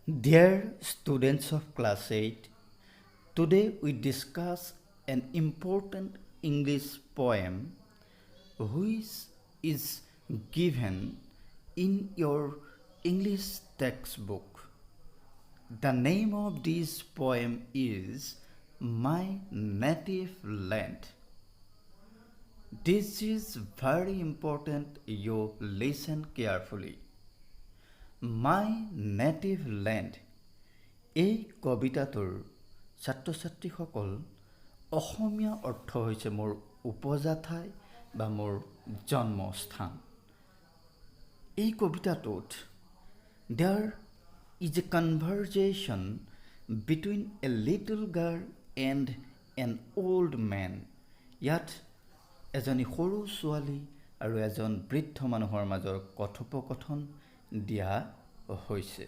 Dear students of class 8, today we discuss an important English poem which is given in your English textbook. The name of this poem is My Native Land. This is very important, you listen carefully. My Native Land. এই কবিতাটোৰ ছাত্ৰ ছাত্ৰীসকল অসমীয়া অৰ্থ হৈছে মোৰ উপজা ঠাই বা মোৰ জন্মস্থান। এই কবিতাটোত there is a conversation between a little girl and an old man. ইয়াত এজনী সৰু ছোৱালী আৰু এজন বৃদ্ধ মানুহৰ মাজৰ কথোপকথন দিয়া হৈছে।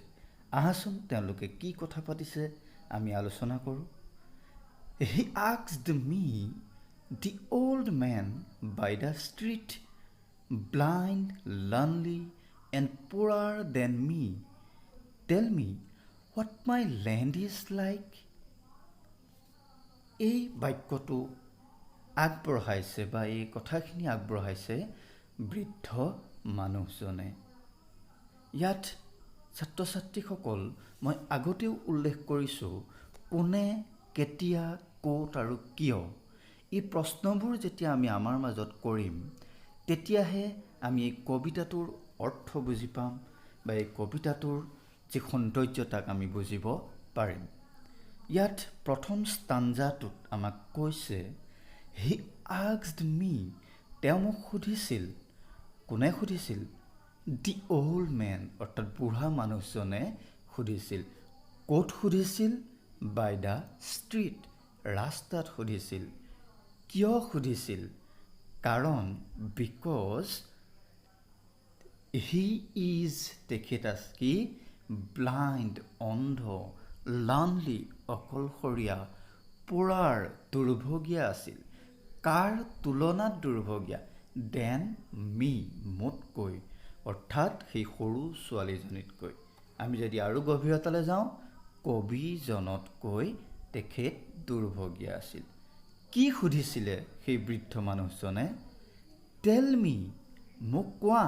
আহাচোন তেওঁলোকে কি কথা পাতিছে আমি আলোচনা কৰোঁ। He asked me, the old man by the street, blind, lonely, and poorer than me, tell me what my land is like. এই বাক্যটো আগবঢ়াইছে বা এই কথাখিনি আগবঢ়াইছে বৃদ্ধ মানুহজনে। ইয়াত ছাত্ৰ ছাত্ৰীসকল মই আগতেও উল্লেখ কৰিছোঁ কোনে কেতিয়া ক'ত আৰু কিয় এই প্ৰশ্নবোৰ যেতিয়া আমি আমাৰ মাজত কৰিম তেতিয়াহে আমি এই কবিতাটোৰ অৰ্থ বুজি পাম বা এই কবিতাটোৰ যি সৌন্দৰ্যতাক আমি বুজিব পাৰিম। ইয়াত প্ৰথম ষ্টাঞ্জাটোত আমাক কৈছে হি আস্কড মি, তেওঁ মোক সুধিছিল। কোনে সুধিছিল? দি অল্ড মেন অৰ্থাৎ বুঢ়া মানুহজনে সুধিছিল। ক'ত সুধিছিল? বাই দ্য ষ্ট্ৰীট, ৰাস্তাত সুধিছিল। কিয় সুধিছিল? কাৰণ বিকজ হি ইজ, তেখেত কি? ব্লাইণ্ড, অন্ধ, লনলি, অকলশৰীয়া, পুৰাৰ, দুৰ্ভগীয়া আছিল। কাৰ তুলনাত দুৰ্ভগীয়া? দেন মি, মোতকৈ, অৰ্থাৎ সেই সৰু ছোৱালীজনীতকৈ। আমি যদি আৰু গভীৰতালৈ যাওঁ কবিজনতকৈ তেখেত দুৰ্ভগীয়া আছিল। কি সুধিছিলে সেই বৃদ্ধ মানুহজনে? টেল মি, মোক কোৱা,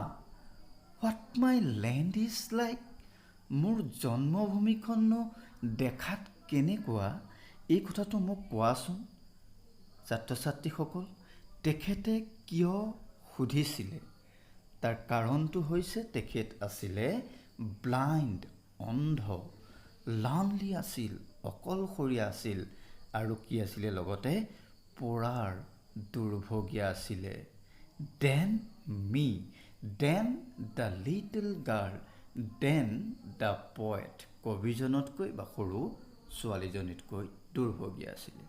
what my land is like, মোৰ জন্মভূমিখননো দেখাত কেনেকুৱা এই কথাটো মোক কোৱাচোন। ছাত্ৰ ছাত্ৰীসকল, তেখেতে কিয় সুধিছিলে? তাৰ কাৰণটো হৈছে তেখেত আছিলে ব্লাইণ্ড, অন্ধ, লনলি আছিল, অকলশৰীয়া আছিল আৰু কি আছিলে লগতে পুৰাৰ, দুৰ্ভগীয়া আছিলে। Then me, then the little girl, then the poet, কবিজনতকৈ বা সৰু ছোৱালীজনীতকৈ দুৰ্ভগীয়া আছিলে।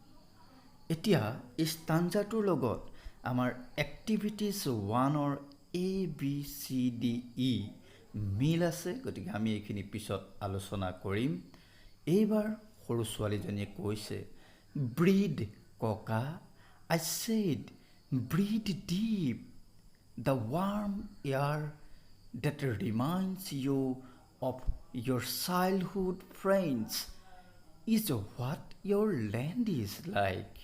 এতিয়া এই ষ্টাঞ্জাটোৰ লগত আমাৰ এক্টিভিটিজ 1ৰ ABCDE মিল আছে, গতিকে আমি এইখিনি পিছত আলোচনা কৰিম। এইবাৰ সৰু ছোৱালীজনীয়ে কৈছে ব্ৰিড ককা, I said breathe deep, the warm air that reminds you of your childhood friends is what your land is like.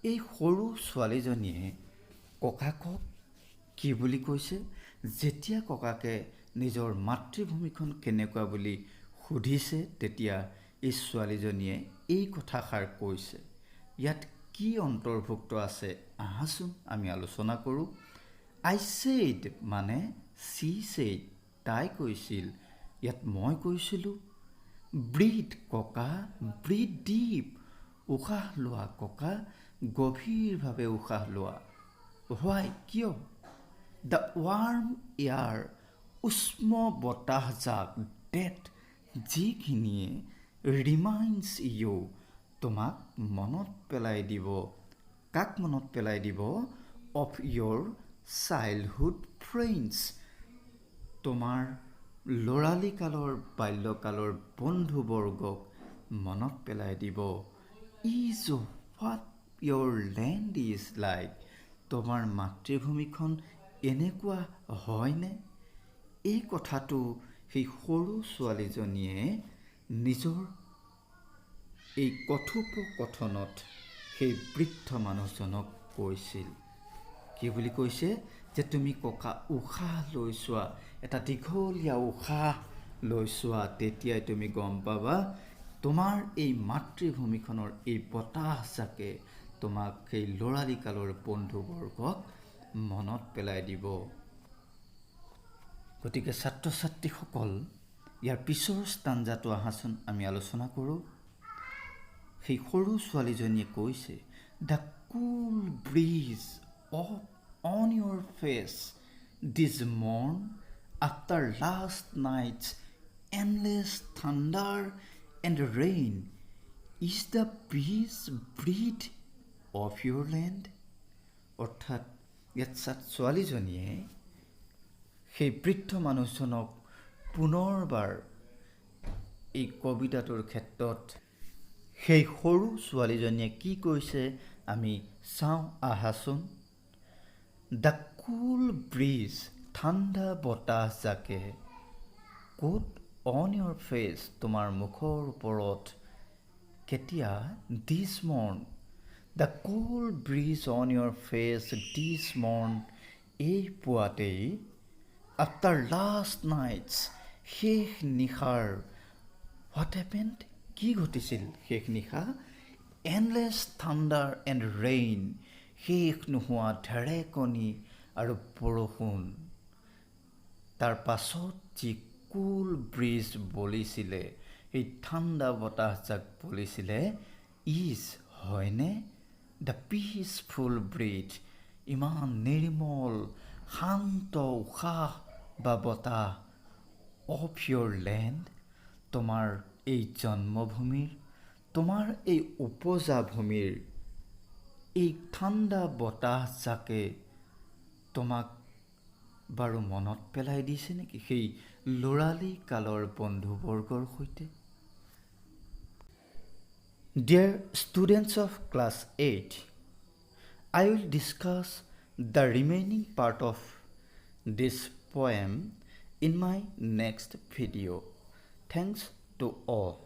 এই সৰু ছোৱালীজনীয়ে ককাকক কি বুলি কৈছে? যেতিয়া ককাকে নিজৰ মাতৃভূমিখন কেনেকুৱা বুলি সুধিছে তেতিয়া এই ছোৱালীজনীয়ে এই কথাষাৰ কৈছে। ইয়াত কি অন্তৰ্ভুক্ত আছে আহাচোন আমি আলোচনা কৰোঁ। আই ছেইড মানে চি ছেইড, তাই কৈছিল। ইয়াত মই কৈছিলোঁ ব্ৰিড ককা, ব্ৰিড ডিপ, উশাহ লোৱা ককা, গভীৰভাৱে উশাহ লোৱা। হোৱাই, কিয়? দ্য ৱাৰ্ম এয়াৰ, উষ্ম বতাহজাক, ডেট, যিখিনিয়ে ৰিমাইণ্ডছ ইউ, তোমাক মনত পেলাই দিব। কাক মনত পেলাই দিব? অফ ইয়'ৰ চাইল্ডহুড ফ্ৰেণ্ডছ, তোমাৰ ল'ৰালিকালৰ বাল্যকালৰ বন্ধুবৰ্গক মনত পেলাই দিব। Is what your land is like, তোমাৰ মাতৃভূমিখন এনেকুৱা হয়নে? এই কথাটো সেই সৰু ছোৱালীজনীয়ে নিজৰ এই কথোপকথনত সেই বৃদ্ধ মানুহজনক কৈছিল, কি বুলি কৈছে, যে তুমি ককা উশাহ লৈ চোৱা, এটা দীঘলীয়া উশাহ লৈ চোৱা, তেতিয়াই তুমি গম পাবা তোমাৰ এই মাতৃভূমিখনৰ এই বতাহজাকে তোমাক সেই ল'ৰালিকালৰ বন্ধুবৰ্গক মনত পেলাই দিব। গতিকে ছাত্ৰ ছাত্ৰীসকল, ইয়াৰ পিছৰ ষ্টাঞ্জাটো আহাচোন আমি আলোচনা কৰোঁ। সেই সৰু ছোৱালীজনীয়ে কৈছে, the cool breeze on your face this morn after last night's endless thunder and rain is the peace breed of your land. অৰ্থাৎ ইয়াত ছোৱালীজনীয়ে সেই বৃদ্ধ মানুহজনক পুনৰবাৰ এই কবিতাটোৰ ক্ষেত্ৰত সেই সৰু ছোৱালীজনীয়ে কি কৈছে আমি চাওঁ আহাচোন। দ্য কুল ব্ৰিজ, ঠাণ্ডা বতাহজাকে, ক'ত অন ইয়ৰ ফেচ, তোমাৰ মুখৰ ওপৰত, কেতিয়া, this morn, the cool breeze on your face this morn, এই পুৱাতেই, আফটাৰ লাষ্ট নাইটছ, শেষ নিশাৰ, হোৱাট হেপেণ্ড, কি ঘটিছিল শেষ নিশা, এণ্ডলেছ থাণ্ডাৰ এণ্ড ৰেইন, শেষ নোহোৱা ঢেৰেকনি আৰু বৰষুণ, তাৰ পাছত যি কুল ব্ৰিজ বলিছিলে, সেই ঠাণ্ডা বতাহজাক বলিছিলে, ইজ, হয়নে, দ্য পিচফুল ব্ৰিজ, ইমান নিৰ্মল শান্ত উশাহ বা বতাহ, অফ ইয়ৰ লেণ্ড, তোমাৰ এই জন্মভূমিৰ, তোমাৰ এই উপজা ভূমিৰ এই ঠাণ্ডা বতাহজাকে তোমাক বাৰু মনত পেলাই দিছে নেকি সেই ল'ৰালি কালৰ বন্ধুবৰ্গৰ সৈতে? Dear students of class 8, I will discuss the remaining part of this poem in my next video. Thanks to all.